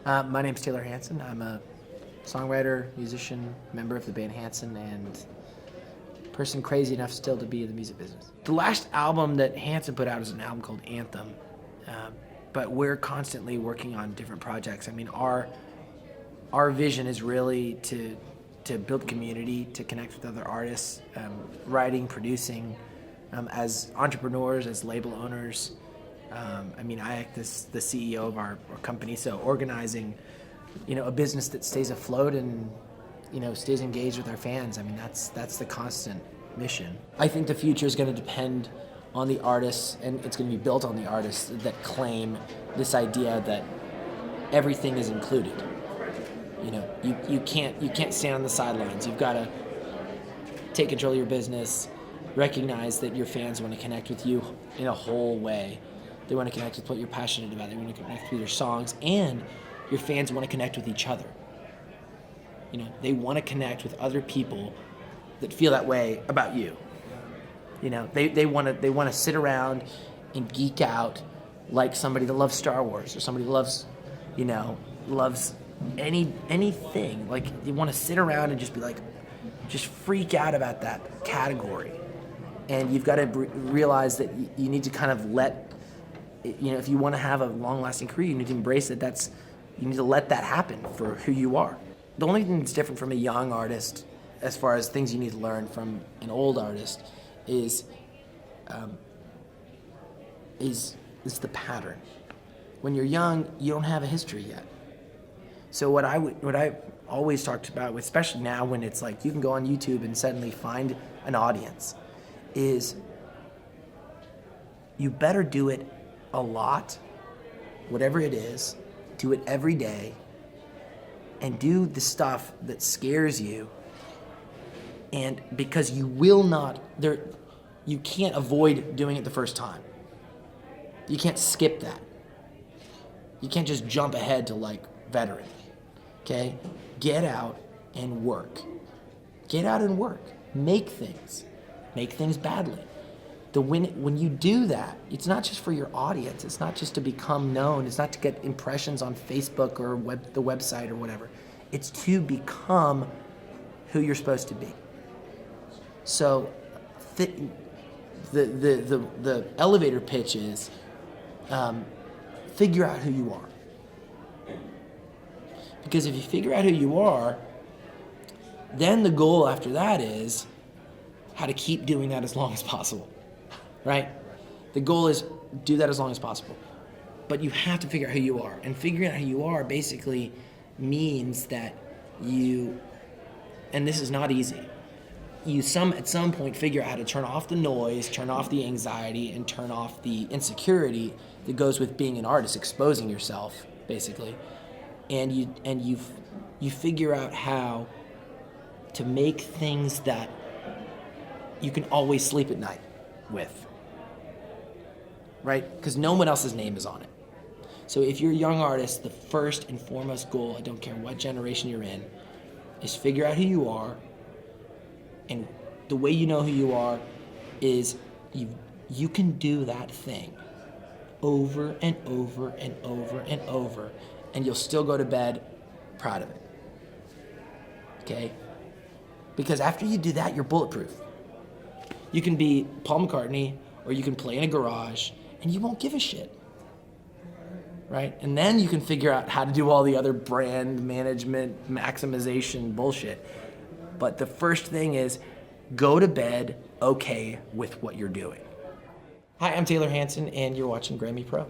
My name's Taylor Hanson. I'm a songwriter, musician, member of the band Hanson, and person crazy enough still to be in the music business. The last album that Hanson put out is an album called Anthem, but we're constantly working on different projects. I mean, our vision is really to build community, to connect with other artists, writing, producing, as entrepreneurs, as label owners. I mean, I act as the CEO of our company, so organizing, a business that stays afloat and, stays engaged with our fans. I mean, that's the constant mission. I think the future is going to depend on the artists, and it's going to be built on the artists that claim this idea that everything is included. You can't stand on the sidelines. You've got to take control of your business, recognize that your fans want to connect with you in a whole way. They want to connect with what you're passionate about. They want to connect with your songs, and your fans want to connect with each other. They want to connect with other people that feel that way about you. They want to sit around and geek out like somebody that loves Star Wars or somebody that loves anything. Like, they want to sit around and just freak out about that category. And you've got to realize that you need to kind of let, if you want to have a long-lasting career, you need to embrace it. You need to let that happen for who you are. The only thing that's different from a young artist, as far as things you need to learn from an old artist, is the pattern. When you're young, you don't have a history yet. So what I always talked about, especially now when it's like you can go on YouTube and suddenly find an audience, is you better do it a lot, whatever it is, do it every day, and do the stuff that scares you. And because you can't avoid doing it the first time. You can't skip that. You can't just jump ahead to veteran. Okay? Get out and work. Get out and work. Make things badly. When you do that, it's not just for your audience. It's not just to become known. It's not to get impressions on Facebook or the website or whatever. It's to become who you're supposed to be. So the elevator pitch is figure out who you are. Because if you figure out who you are, then the goal after that is how to keep doing that as long as possible. Right? The goal is do that as long as possible. But you have to figure out who you are. And figuring out who you are basically means that and this is not easy, at some point figure out how to turn off the noise, turn off the anxiety, and turn off the insecurity that goes with being an artist, exposing yourself, basically. And you figure out how to make things that you can always sleep at night with. Right? Because no one else's name is on it. So if you're a young artist, the first and foremost goal, I don't care what generation you're in, is figure out who you are. And the way you know who you are is you can do that thing over and over and over and over, and you'll still go to bed proud of it. Okay? Because after you do that, you're bulletproof. You can be Paul McCartney, or you can play in a garage, and you won't give a shit, right? And then you can figure out how to do all the other brand management, maximization bullshit. But the first thing is go to bed okay with what you're doing. Hi, I'm Taylor Hanson, and you're watching GRAMMY Pro.